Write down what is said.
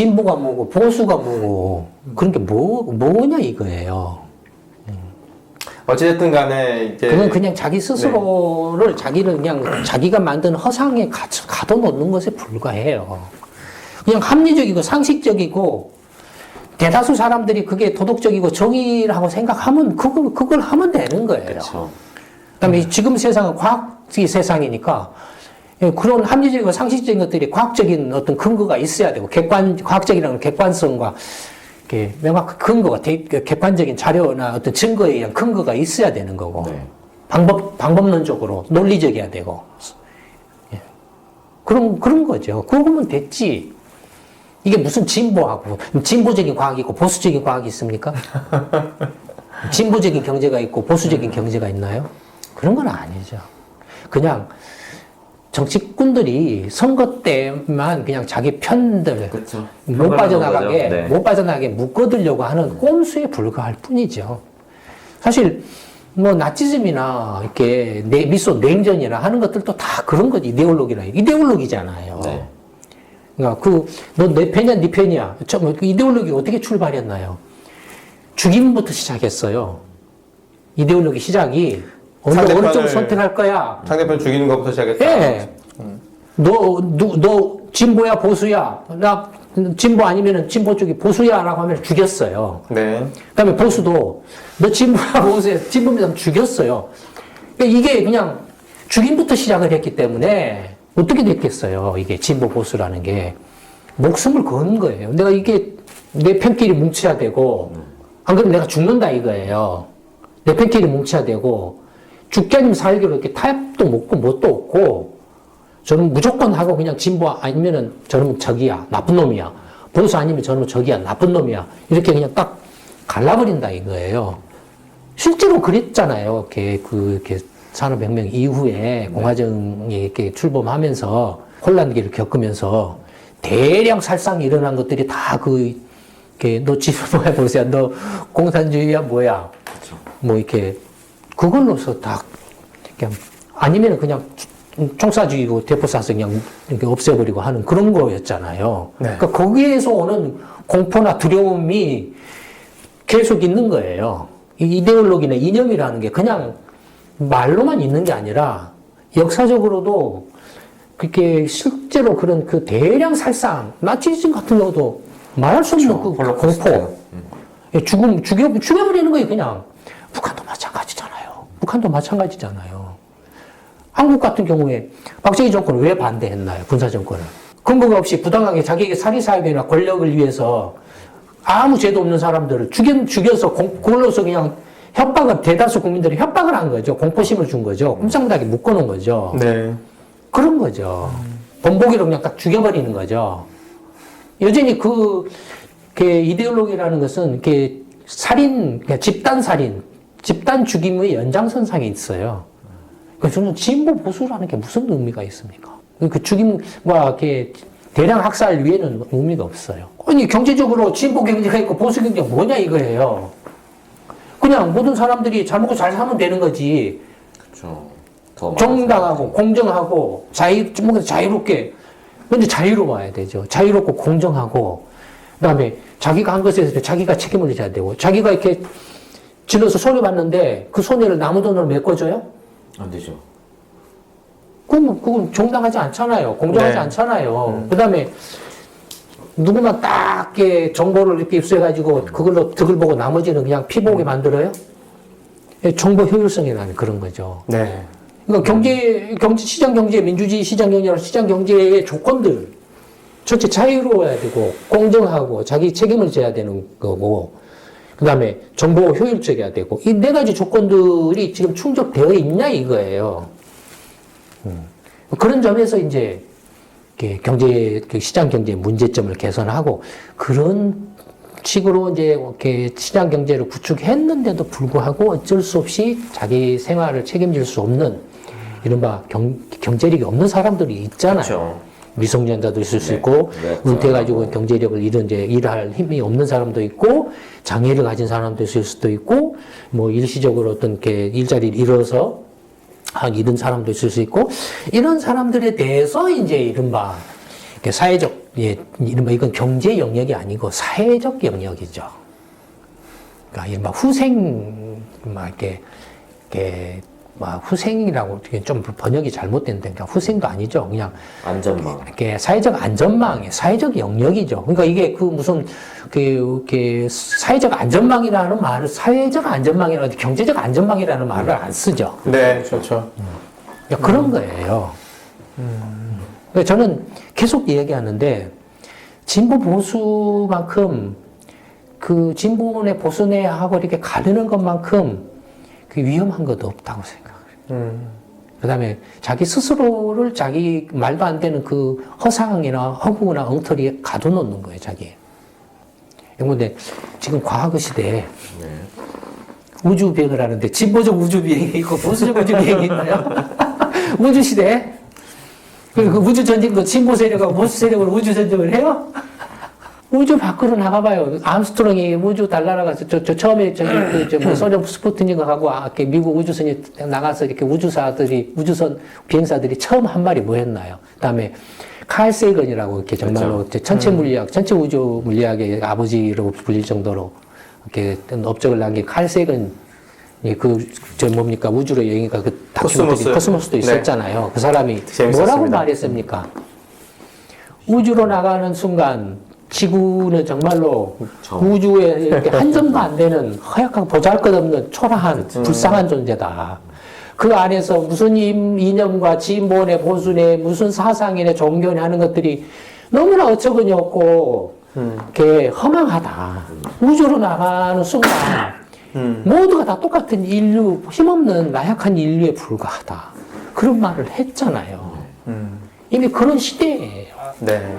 진보가 뭐고 보수가 뭐고 그런 게 뭐냐 이거예요. 어찌됐든 간에 이제 그건 그냥 자기 스스로를 자기를 그냥 자기가 만든 허상에 가둬놓는 것에 불과해요. 그냥 합리적이고 상식적이고 대다수 사람들이 그게 도덕적이고 정의라고 생각하면 그걸 하면 되는 거예요. 그렇죠. 그다음에 지금 세상은 과학의 세상이니까 그런 합리적이고 상식적인 것들이 과학적인 어떤 근거가 있어야 되고 과학적이라는 객관성과 이렇게 명확한 근거가 객관적인 자료나 어떤 증거에 의한 근거가 있어야 되는 거고 네. 방법론적으로 논리적이어야 되고 그런 거죠. 그거면 됐지. 이게 무슨 진보적인 과학이 있고 보수적인 과학이 있습니까? 진보적인 경제가 있고 보수적인 경제가 있나요? 그런 건 아니죠. 그냥 정치꾼들이 선거 때만 그냥 자기 편들 그렇죠. 못 빠져나가게 묶어두려고 하는 꼼수에 불과할 뿐이죠. 사실 뭐 나치즘이나 이렇게 미소 냉전이나 하는 것들도 다 그런 거지. 이데올로기잖아요. 네. 그러니까 너 내 편이야, 네 편이야. 이데올로기 어떻게 출발했나요? 죽임부터 시작했어요. 이데올로기 시작이 어느 쪽 선택할 거야. 상대편 죽이는 것부터 시작했다. 예. 너 진보야, 보수야. 나 진보 아니면은 진보 쪽이 보수야라고 하면 죽였어요. 네. 그다음에 보수도 너 진보야, 보수야. 진보면 죽였어요. 그러니까 이게 그냥 죽임부터 시작을 했기 때문에 어떻게 됐겠어요? 이게 진보 보수라는 게 목숨을 건 거예요. 내가 이게 내 편끼리 뭉쳐야 되고 안 그러면 내가 죽는다 이거예요. 내 편끼리 뭉쳐야 되고 죽게 아니면 살기로 이렇게 타협도 먹고 뭣도 없고 저는 무조건 하고 그냥 진보 아니면은 저는 적이야 나쁜 놈이야 보수 아니면 저는 적이야 나쁜 놈이야 이렇게 그냥 딱 갈라버린다 이거예요. 실제로 그랬잖아요. 이렇게 산업혁명 이후에 공화정이 이렇게 출범하면서 혼란기를 겪으면서 대량 살상이 일어난 것들이 다 너 진보야 보세요. 너 공산주의야 뭐야. 그렇죠. 뭐 이렇게 그걸로서 다 그냥 아니면 그냥 총사주의고 대포 쏴서 그냥 이렇게 없애버리고 하는 그런 거였잖아요. 네. 그러니까 거기에서 오는 공포나 두려움이 계속 있는 거예요. 이 이데올로기나 이념이라는 게 그냥 말로만 있는 게 아니라 역사적으로도 그렇게 실제로 그런 그 대량 살상, 나치즘 같은 경우도 말할 수 없는 그 공포, 죽여버리는 거예요, 그냥. 북한도 마찬가지잖아요. 한국 같은 경우에 박정희 정권을 왜 반대했나요? 군사정권을. 근거가 없이 부당하게 자기에게 사기사업이나 권력을 위해서 아무 죄도 없는 사람들을 죽여서 그걸로서 그냥 대다수 국민들이 협박을 한 거죠. 공포심을 준 거죠. 꼼짝못하게 묶어놓은 거죠. 네. 그런 거죠. 본보기로 그냥 딱 죽여버리는 거죠. 여전히 그 이데올로기라는 것은 집단 죽임의 연장선상에 있어요. 그래서 저는 진보 보수라는 게 무슨 의미가 있습니까? 그 죽임과 대량 학살 위에는 의미가 없어요. 아니, 경제적으로 진보 경제가 있고 보수 경제가 뭐냐 이거예요. 그냥 모든 사람들이 잘 먹고 잘 사면 되는 거지. 그렇죠. 정당하고 공정하고 자유롭게 먼저 자유로워야 되죠. 자유롭고 공정하고 그다음에 자기가 한 것에 대해서 자기가 책임을 져야 되고 자기가 이렇게 질러서 손해봤는데 그 손해를 남의 돈으로 메꿔줘요? 안 되죠. 그건 정당하지 않잖아요. 공정하지 않잖아요. 그다음에 누구만 딱 정보를 이렇게 입수해가지고 그걸로 득을 보고 나머지는 그냥 피보게 만들어요? 정보 효율성이라는 그런 거죠. 네. 그러니까 시장 경제, 민주주의 시장 경제라는 시장 경제의 조건들 전체 자유로워야 되고 공정하고 자기 책임을 져야 되는 거고 그 다음에 정보 효율적이어야 되고 이 네 가지 조건들이 지금 충족되어 있냐 이거예요. 그런 점에서 이제 시장 경제의 문제점을 개선하고 그런 식으로 이제 이렇게 시장 경제를 구축했는데도 불구하고 어쩔 수 없이 자기 생활을 책임질 수 없는 이른바 경제력이 없는 사람들이 있잖아요. 그렇죠. 미성년자도 있을 수 있고 은퇴해가지고 경제력을 일할 힘이 없는 사람도 있고 장애를 가진 사람도 있을 수도 있고 뭐 일시적으로 어떤 일자리를 잃어서 잃은 사람도 있을 수 있고 이런 사람들에 대해서 이제 이른바 이렇게 사회적, 예, 이른바 이건 경제 영역이 아니고 사회적 영역이죠. 그러니까 이른바 후생, 막 이렇게, 막 후생이라고 좀 번역이 잘못된데, 그러니까 후생도 아니죠. 그냥 안전망. 이렇게 사회적 안전망의 사회적 영역이죠. 그러니까 이게 그 무슨 그 사회적 안전망이라는 말을 사회적 안전망이라는 경제적 안전망이라는 말을 안 쓰죠. 네, 그렇죠. 그러니까 그런 거예요. 그러니까 저는 계속 이야기하는데 진보 보수만큼 그 진보네 보수네하고 이렇게 가르는 것만큼 그 위험한 것도 없다고 생각해요. 그다음에 자기 스스로를 자기 말도 안 되는 그 허상이나 허구나 엉터리에 가둬놓는 거예요, 자기. 그런데 지금 과거 시대에 우주 비행을 하는데 진보적 우주 비행이 있고 보수적 우주 비행이 있나요? 우주 시대. 그 우주 전쟁도 진보 세력하고 보수 세력으로 우주 전쟁을 해요? 우주 밖으로 나가봐요. 암스트롱이 우주 달나라가서 처음에 뭐 소련 스푸트닉하고 미국 우주선이 나가서 이렇게 우주선 비행사들이 처음 한 말이 뭐였나요? 그다음에 칼 세이건이라고 이렇게 정말로 전체 물리학, 전체 우주 물리학의 아버지로 불릴 정도로 이렇게 업적을 남긴 칼 세이건 뭡니까 우주로 여행가 그 다큐멘터리 코스모스도 있었잖아요. 네. 그 사람이 재밌었습니다. 뭐라고 말했습니까? 우주로 나가는 순간 지구는 정말로 우주에 이렇게 한 점도 안 되는 허약하고 보잘것없는 초라한 불쌍한 존재다. 그 안에서 무슨 이념과 진보네 보수네 무슨 사상이네 종교네 하는 것들이 너무나 어처구니 없고 이렇게 허망하다. 우주로 나가는 순간 모두가 다 똑같은 인류, 힘없는 나약한 인류에 불과하다. 그런 말을 했잖아요. 이미 그런 시대예요. 네.